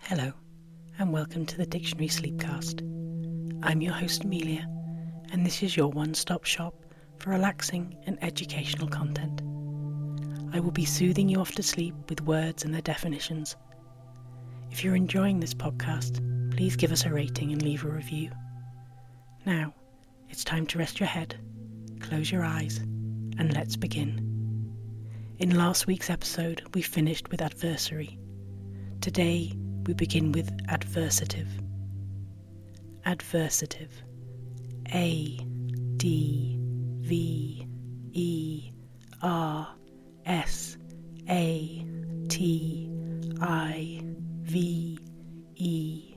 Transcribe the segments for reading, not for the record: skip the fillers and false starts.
Hello, and welcome to the Dictionary Sleepcast. I'm your host Amelia, and this is your one-stop shop for relaxing and educational content. I will be soothing you off to sleep with words and their definitions. If you're enjoying this podcast, please give us a rating and leave a review. Now, it's time to rest your head, close your eyes, and let's begin. In last week's episode, we finished with adversary. Today, we begin with adversative. Adversative. A-D-V-E-R-S-A-T-I-V-E.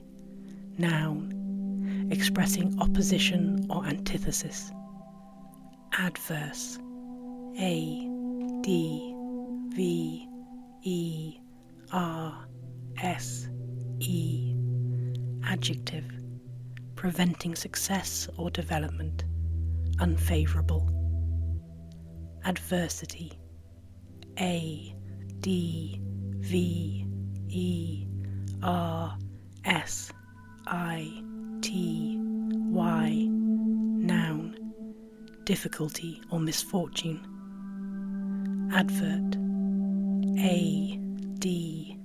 Noun, expressing opposition or antithesis. Adverse. A-D-V-E-R-S-E. Adjective, preventing success or development, unfavourable. Adversity. A-D-V-E-R-S-I-T-Y. Noun, difficulty or misfortune. Advert. A-D-V-E-R-T.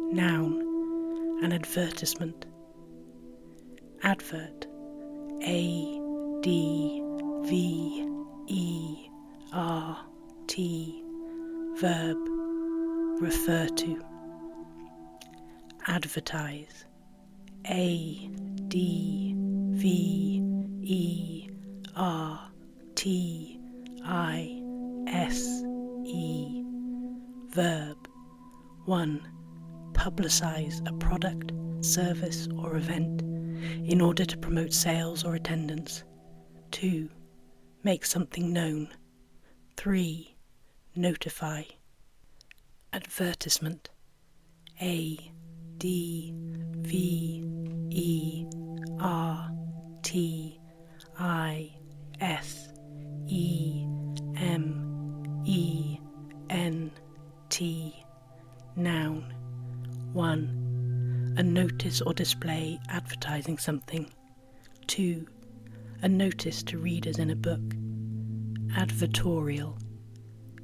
Noun, an advertisement. Advert. A-D-V-E-R-T. Verb, refer to. Advertise. A-D-V-E-R-T-I-S-E. Verb, 1. Publicize a product, service, or event in order to promote sales or attendance. 2. Make something known. 3. Notify. Advertisement. A-D-V-E-R-T-I-S-E-M-E-N-T. Noun. 1. A notice or display advertising something. 2. A notice to readers in a book. Advertorial.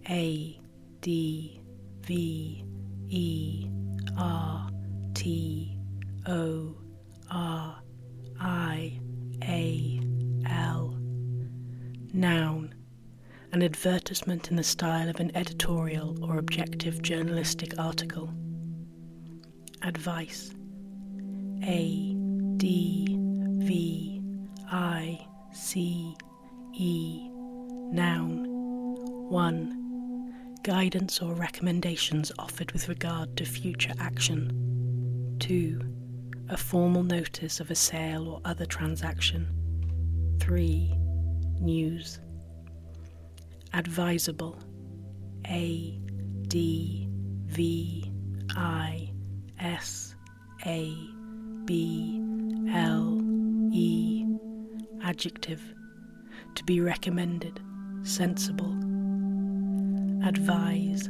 A-D-V-E-R-T-O-R-I-A-L. Noun. An advertisement in the style of an editorial or objective journalistic article. Advice. A-D-V-I-C-E. Noun. 1. Guidance or recommendations offered with regard to future action. 2. A formal notice of a sale or other transaction. 3. News. Advisable. A-D-V-I-S-A-B-L-E. Adjective, to be recommended, sensible. Advise.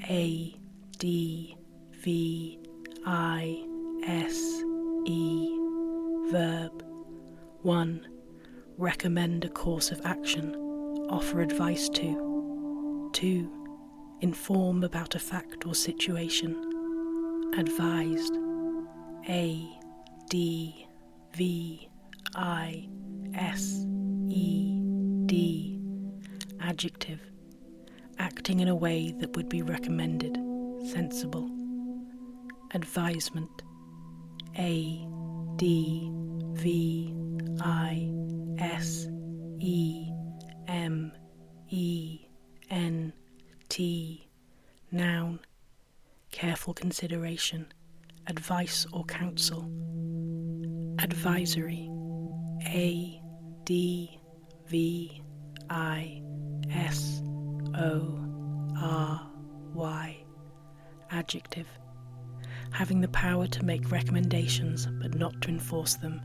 A-D-V-I-S-E. Verb, 1. Recommend a course of action, offer advice to. 2. Inform about a fact or situation. Advised. A-D-V-I-S-E-D. Adjective, acting in a way that would be recommended, sensible. Advisement. A-D-V-I-S-E-M-E-N-T. Noun, careful consideration, advice or counsel. Advisory. A-D-V-I-S-O-R-Y. Adjective, having the power to make recommendations but not to enforce them.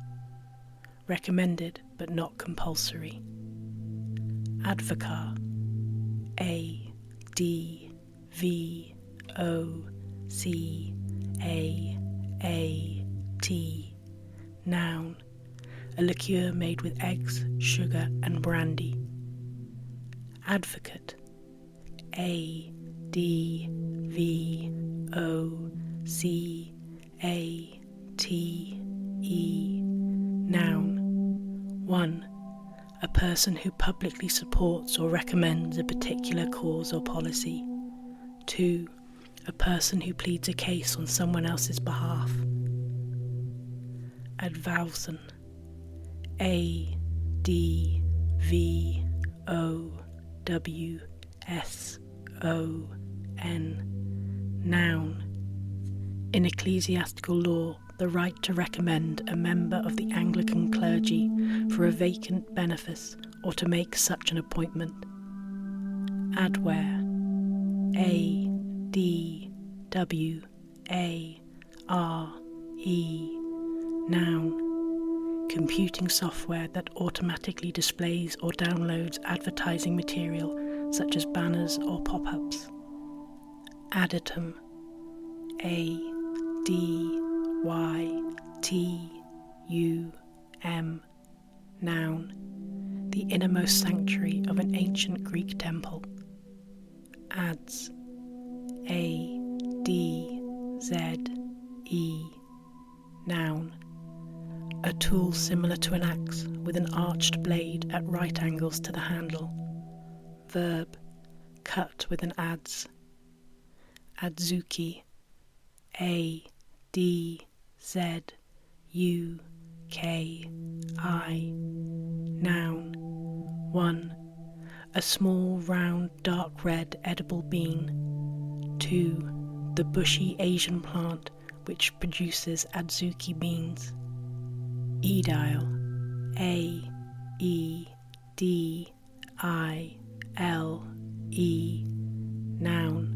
Recommended but not compulsory. Advocar. A-D-V-O-C-A-R. Noun, a liqueur made with eggs, sugar and brandy. Advocate, Advocate, noun, 1. A person who publicly supports or recommends a particular cause or policy. 2. A person who pleads a case on someone else's behalf. Advowson, Advowson, noun. In ecclesiastical law, the right to recommend a member of the Anglican clergy for a vacant benefice or to make such an appointment. Adware, Adware, noun. Computing software that automatically displays or downloads advertising material such as banners or pop-ups. Additum, Adytum, noun. The innermost sanctuary of an ancient Greek temple. Adze, Adze, noun. A tool similar to an axe with an arched blade at right angles to the handle. Verb, cut with an adze. Adzuki, Adzuki, noun. 1. A small, round, dark red edible bean. 2. The bushy Asian plant which produces adzuki beans. Edile, Aedile, noun.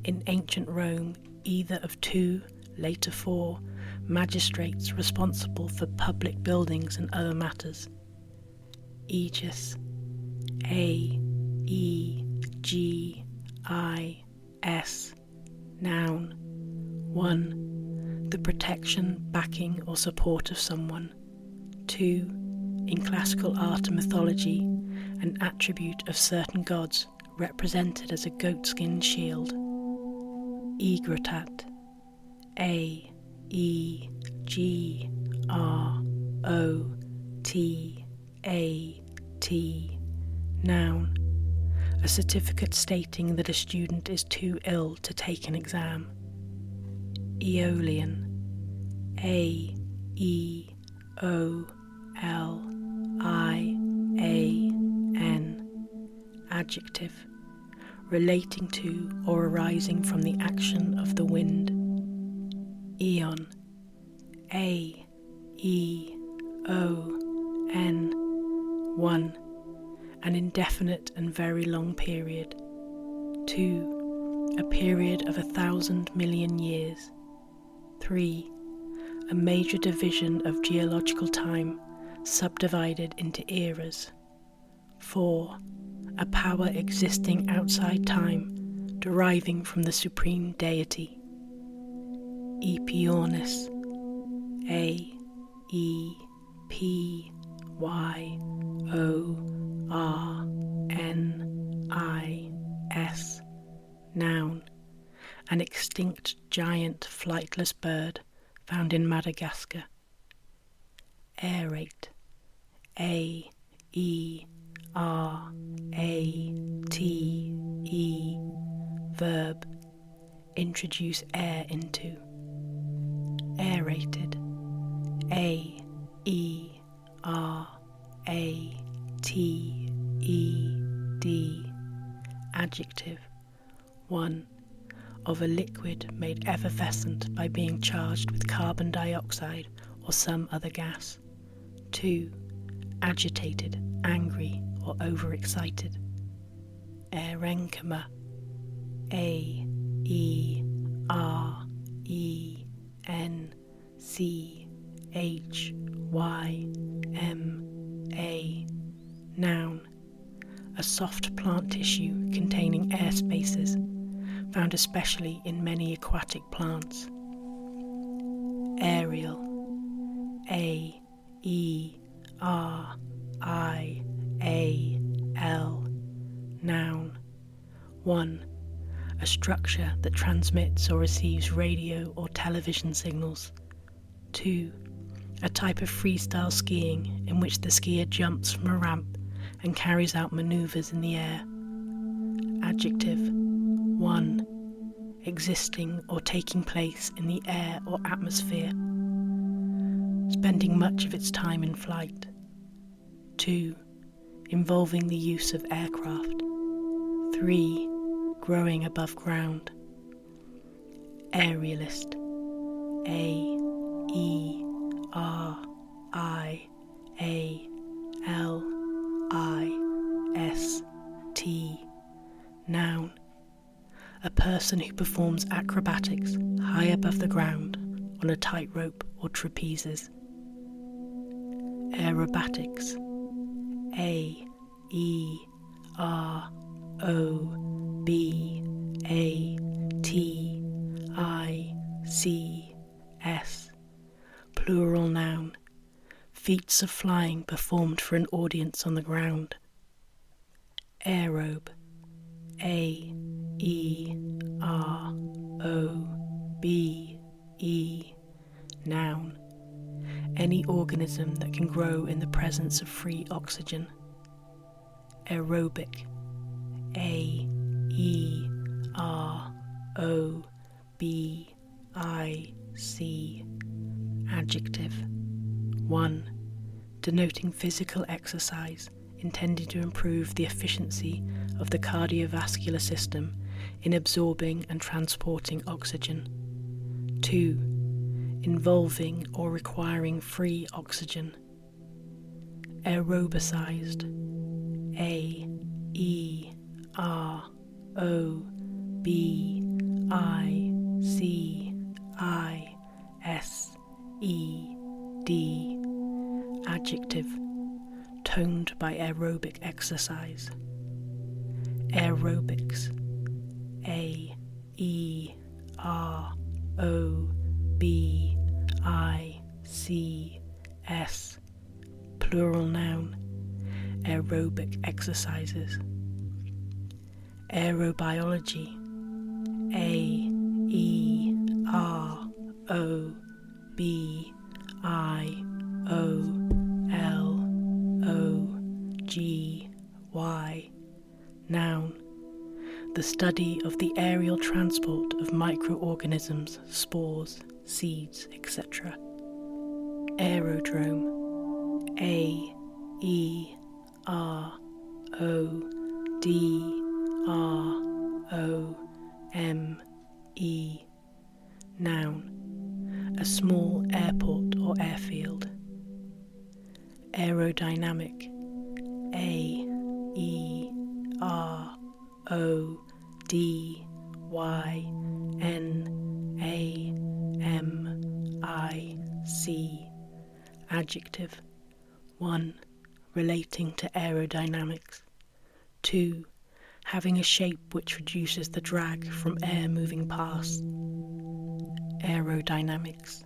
In ancient Rome, either of 2, later 4, magistrates responsible for public buildings and other matters. Aegis, Aegis, noun. 1. The protection, backing or support of someone. 2. In classical art and mythology, an attribute of certain gods represented as a goatskin shield. Egrotat, Aegrotat, noun. A certificate stating that a student is too ill to take an exam. Aeolian, Aeolian, adjective, relating to or arising from the action of the wind. Aeon, Aeon, 1. An indefinite and very long period. 2. A period of 1,000 million years. 3. A major division of geological time, subdivided into eras. 4. A power existing outside time, deriving from the supreme deity. Aepyornis, Aepyornis, noun. An extinct giant flightless bird found in Madagascar. Aerate, Aerate, verb, introduce air into. Aerated, Aerated, adjective, 1. Of a liquid made effervescent by being charged with carbon dioxide or some other gas. 2. Agitated, angry or overexcited. Aerenchyma, Aerenchyma, noun. A soft plant tissue containing air spaces, found especially in many aquatic plants. Aerial, A-E-R-I-A-L, noun. 1. A structure that transmits or receives radio or television signals. 2. A type of freestyle skiing in which the skier jumps from a ramp and carries out maneuvers in the air. Adjective. 1. Existing or taking place in the air or atmosphere, spending much of its time in flight. 2. Involving the use of aircraft. 3. Growing above ground. Aerialist. A-E-R-I-A-L-I-S-T, noun. A person who performs acrobatics high above the ground on a tightrope or trapezes. Aerobatics. A-E-R-O-B-A-T-I-C-S, plural noun. Feats of flying performed for an audience on the ground. Aerobe. A-E-R-O-B-E, noun. Any organism that can grow in the presence of free oxygen. Aerobic. A-E-R-O-B-I-C, adjective. 1. Denoting physical exercise intended to improve the efficiency of the cardiovascular system in absorbing and transporting oxygen. 2. Involving or requiring free oxygen. Aerobicized. A-E-R-O-B-I-C-I-S-E-D, adjective. Toned by aerobic exercise. Aerobics. A-E-R-O-B-I-C-S, plural noun. Aerobic exercises. Aerobiology. A-E-R-O-B-I-O-L-O-G-Y, noun. The study of the aerial transport of microorganisms, spores, seeds, etc. Aerodrome. A-E-R-O-D-R-O-M-E, noun. A small airport or airfield. Aerodynamic. A-E-R-O-D-Y-N-A-M-I-C, adjective. 1. Relating to aerodynamics. 2. Having a shape which reduces the drag from air moving past. Aerodynamics.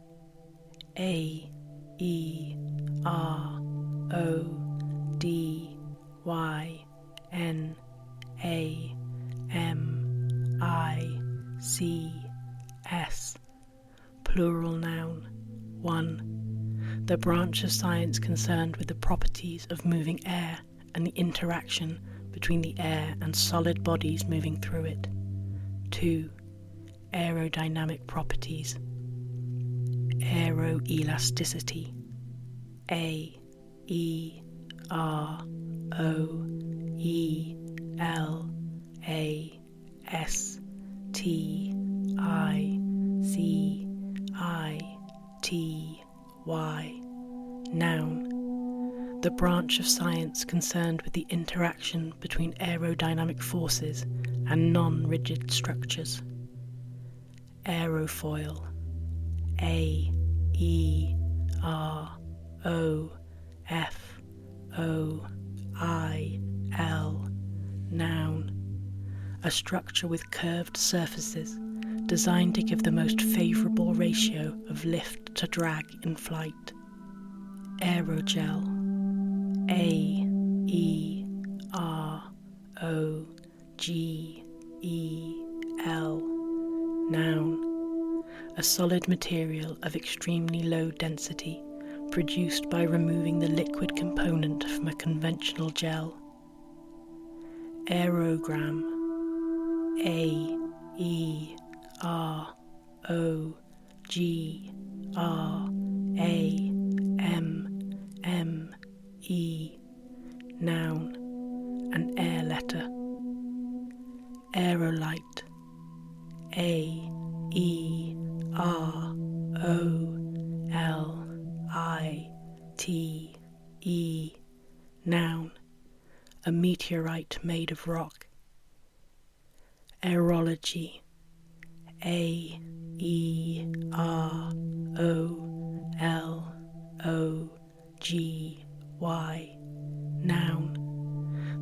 A-E-R-O-D-Y-N-A-M-I-C-S, plural noun. 1. The branch of science concerned with the properties of moving air and the interaction between the air and solid bodies moving through it. 2. Aerodynamic properties. Aeroelasticity. A-E-R-O-E-L-A-S-T-I-C-I-T-Y, noun. The branch of science concerned with the interaction between aerodynamic forces and non-rigid structures. Aerofoil. A-E-R-O-F-O-I-L, noun. a structure with curved surfaces designed to give the most favourable ratio of lift to drag in flight. Aerogel. A-E-R-O-G-E-L. Noun. A solid material of extremely low density produced by removing the liquid component from a conventional gel. Aerogram. A-E-R-O-G-R-A-M-M-E. Noun. An air letter. Aerolite. A-E-R-O-L-I-T-E. Noun. A meteorite made of rock. Aerology. A-E-R-O-L-O-G-Y. Noun.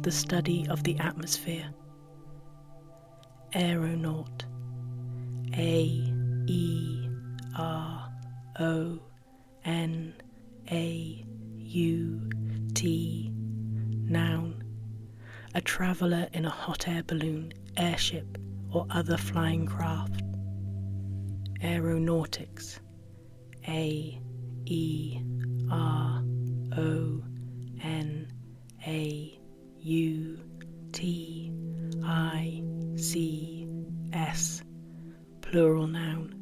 The study of the atmosphere. Aeronaut. A-E-R-O-N-A-U-T. Noun. A traveller in a hot air balloon, airship, or other flying craft. Aeronautics. A-E-R-O-N-A-U-T-I-C-S. Plural noun.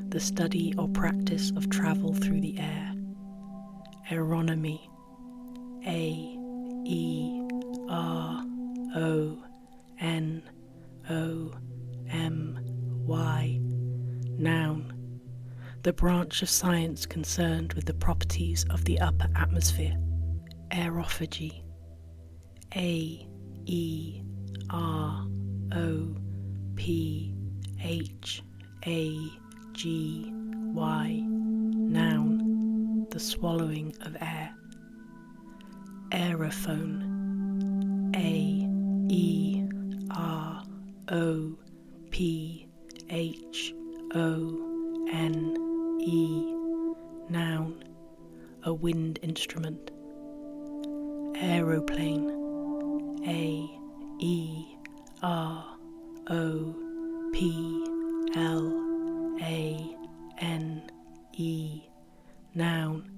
The study or practice of travel through the air. Aeronomy. A-E-R-O-N-O-M-Y. Noun. The branch of science concerned with the properties of the upper atmosphere. Aerophagy. A-E-R-O-P-H-A-G-Y. Noun. The swallowing of air. Aerophone. A-E-R-O-P-H-O-N-E. Noun. A wind instrument. Aeroplane. A-E-R-O-P-L-A-N-E. Noun.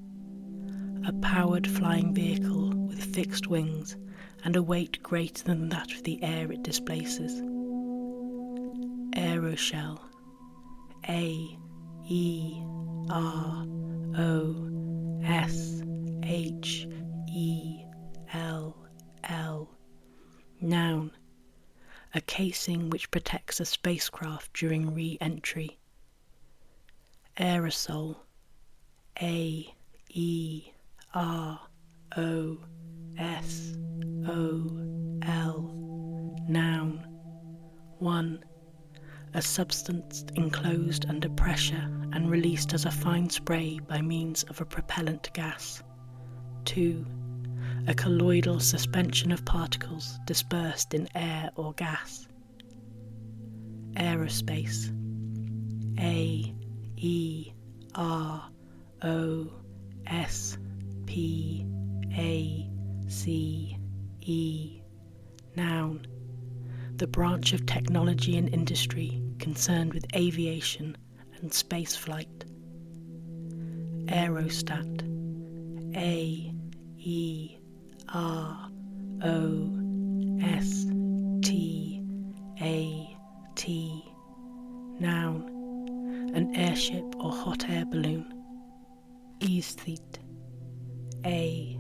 A powered flying vehicle with fixed wings and a weight greater than that of the air it displaces. Aeroshell. A-E-R-O-S-H-E-L-L. Noun. A casing which protects a spacecraft during re-entry. Aerosol. A-E-R-O-S-O-L. Noun. 1. A substance enclosed under pressure and released as a fine spray by means of a propellant gas. 2. A colloidal suspension of particles dispersed in air or gas. Aerospace. A-E-R-O-S-P-A-C-E. Noun. The branch of technology and industry concerned with aviation and space flight. Aerostat. A-E-R-O-S-T-A-T. Noun. An airship or hot air balloon. Aesthete. A-E-S-T-H-E-T-E.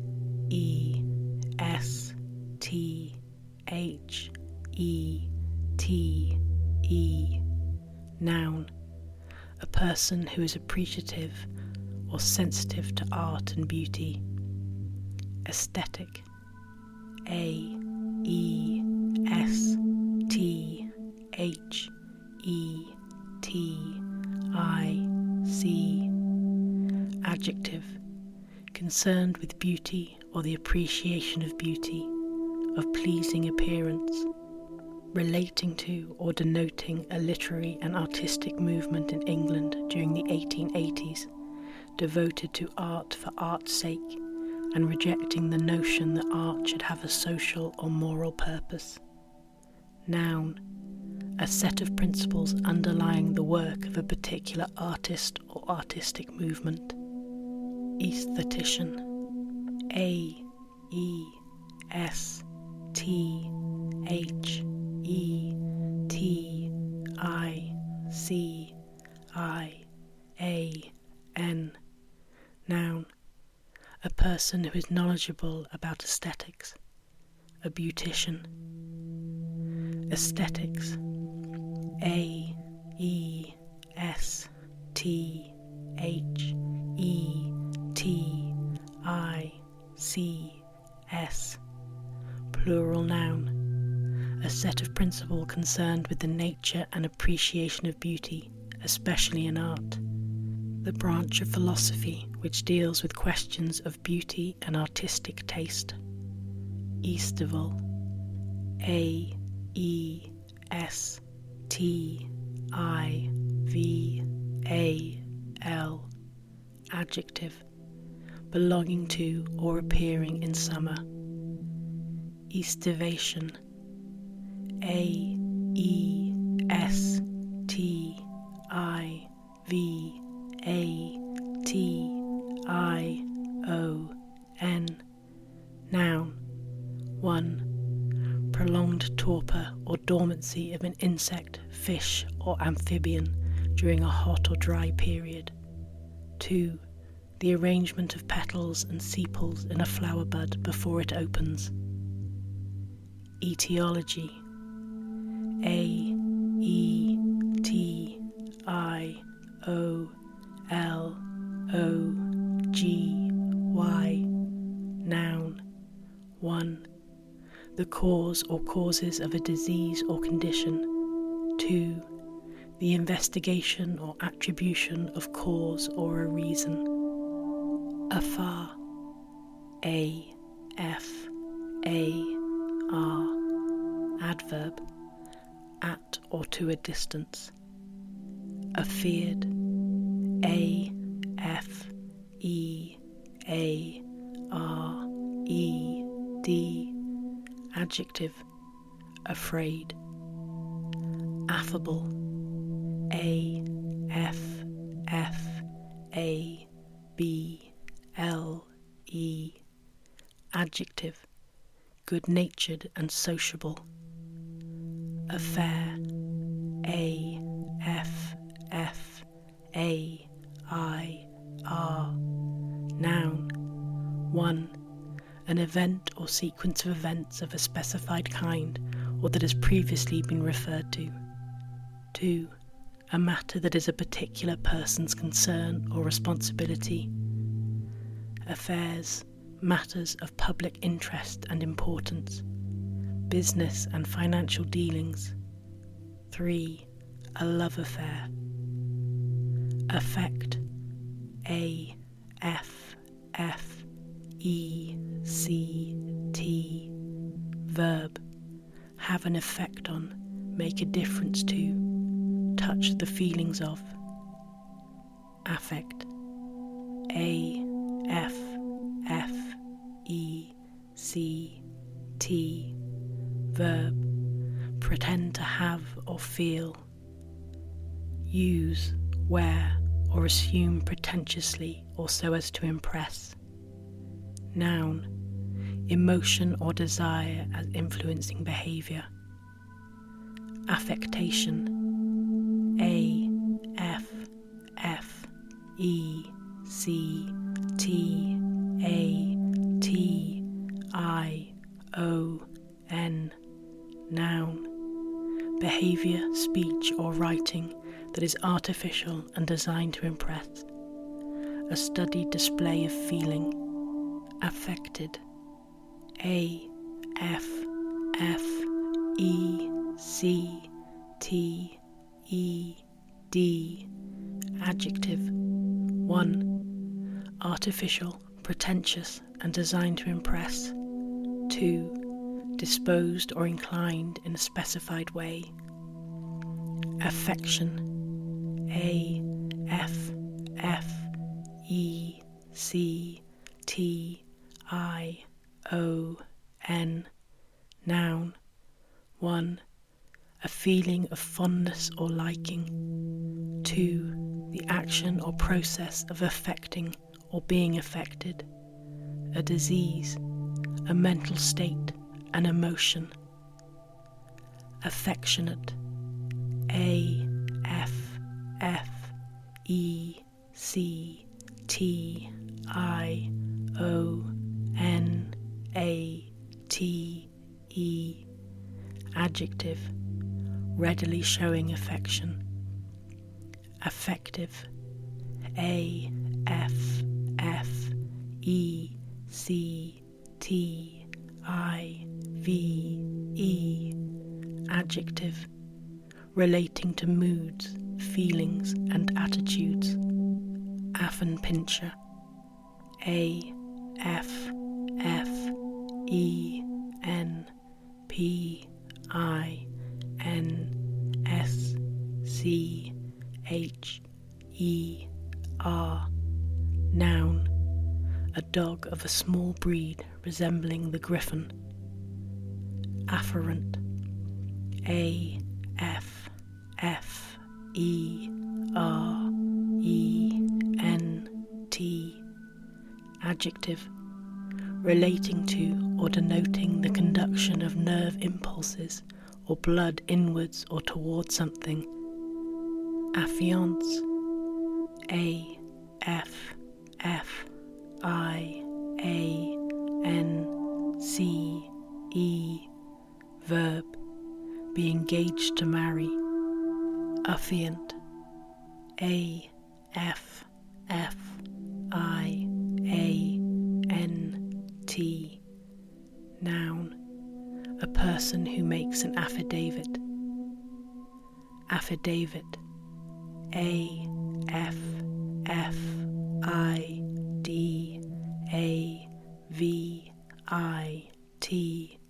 Noun. A person who is appreciative or sensitive to art and beauty. Aesthetic. A-E-S-T-H-E-T-I-C. Adjective. Concerned with beauty or the appreciation of beauty, of pleasing appearance. relating to or denoting a literary and artistic movement in England during the 1880s, devoted to art for art's sake and rejecting the notion that art should have a social or moral purpose. Noun, a set of principles underlying the work of a particular artist or artistic movement. Aesthetician, A-E-S-T-H-E-T-I-C-I-A-N. Noun, a person who is knowledgeable about aesthetics. A beautician. Aesthetics, A-E-S-T-H-E-T-I-C-S. Plural noun, a set of principles concerned with the nature and appreciation of beauty, especially in art. The branch of philosophy which deals with questions of beauty and artistic taste. Estival, A-E-S-T-I-V-A-L. Adjective, belonging to or appearing in summer. Estivation, A-E-S-T-I-V-A-T-I-O-N. Noun, 1. Prolonged torpor or dormancy of an insect, fish, or amphibian during a hot or dry period. 2. The arrangement of petals and sepals in a flower bud before it opens. Etiology, A-E-T-I-O-L-O-G-Y. Noun, 1. The cause or causes of a disease or condition. 2. The investigation or attribution of cause or a reason. Afar, A-F-A-R. Adverb, at or to a distance. Afeared, A-F-E-A-R-E-D. Adjective, afraid. Affable, A-F-F-A-B-L-E. Adjective, good-natured and sociable. Affair, A-F-F-A-I-R. Noun, 1. An event or sequence of events of a specified kind or that has previously been referred to. 2. A matter that is a particular person's concern or responsibility. Affairs, matters of public interest and importance. Business and financial dealings. 3. A love affair. Affect, A-F-F-E-C-T. Verb, have an effect on, make a difference to, touch the feelings of. Affect, A-F-F-E-C-T. Verb, pretend to have or feel. Use, wear, or assume pretentiously or so as to impress. Noun, emotion or desire as influencing behaviour. Affectation, A-F-F-E-C-T-A-T-I-O-N. Noun, behaviour, speech or writing that is artificial and designed to impress. A studied display of feeling. Affected, A-F-F-E-C-T-E-D. Adjective, 1. Artificial, pretentious and designed to impress. 2. disposed or inclined in a specified way. Affection, A-F-F-E-C-T-I-O-N, noun. 1. A feeling of fondness or liking. 2. The action or process of affecting or being affected. A disease, a mental state, an emotion. Affectionate, A-F-F-E-C-T-I-O-N-A-T-E, adjective, readily showing affection. Affective, A-F-F-E-C-T-I-V-E, adjective, relating to moods, feelings and attitudes. Affenpinscher, A-F-F-E-N-P-I-N-S-C-H-E-R, noun. A dog of a small breed resembling the griffon. Afferent, A-F-F-E-R-E-N-T, adjective, relating to or denoting the conduction of nerve impulses or blood inwards or towards something. Affiance, A-F-F-I-A-N-C-E, verb, be engaged to marry. Affiant, A-F-F-I-A-N-T, noun. A person who makes an affidavit. Affidavit, A-F-F-I-D-A-V-I-T,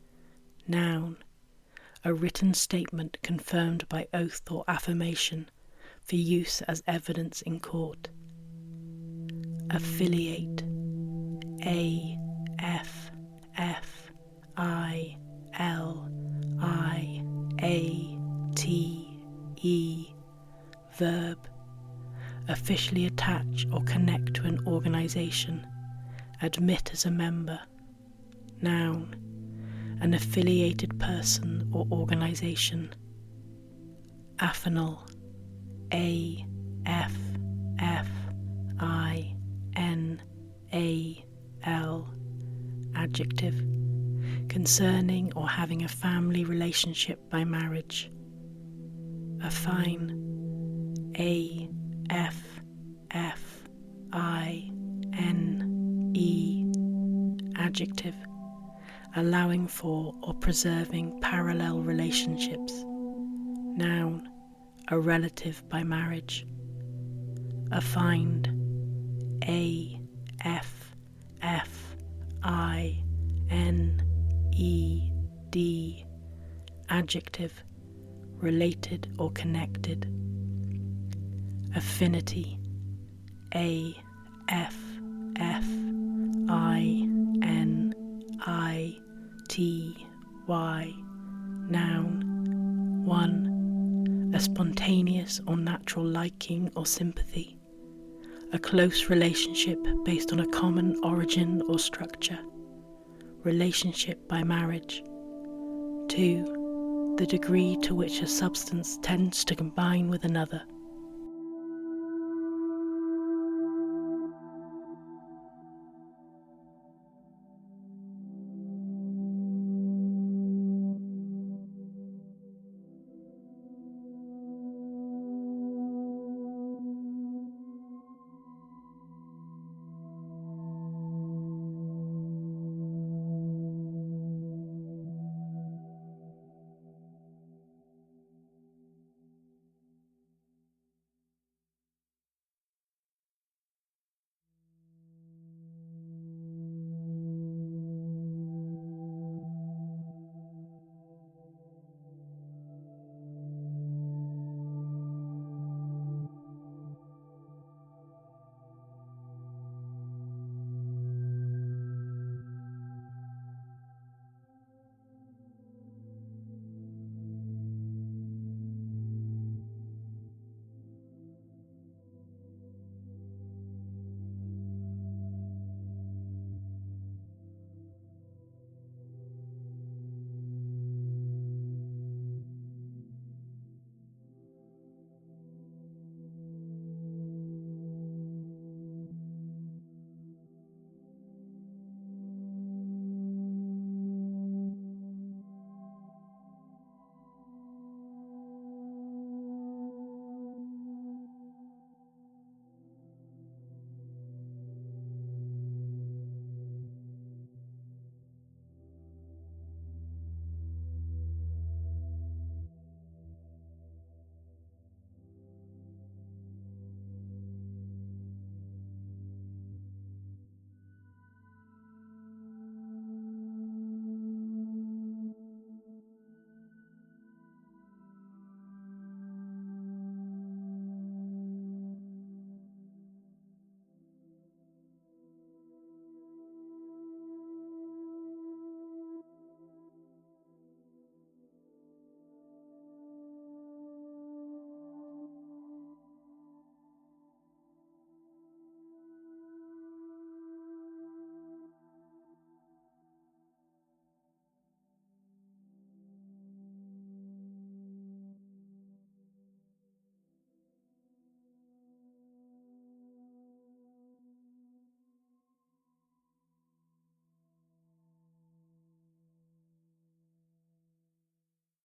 noun. A written statement confirmed by oath or affirmation for use as evidence in court. Affiliate, A-F-F-I-L-I-A-T-E, verb, officially attach or connect to an organisation, admit as a member. Noun, an affiliated person or organisation. Affinal, A-F-F-I-N-A-L, adjective, concerning or having a family relationship by marriage. Affine, A-F-F-I-N-E, adjective, allowing for or preserving parallel relationships. Noun, a relative by marriage. Affined, A-F-F-I-N-E-D, adjective, related or connected. Affinity, A-F-F-I-N-I-T-Y, noun. 1. A spontaneous or natural liking or sympathy. A close relationship based on a common origin or structure. Relationship by marriage. 2. The degree to which a substance tends to combine with another.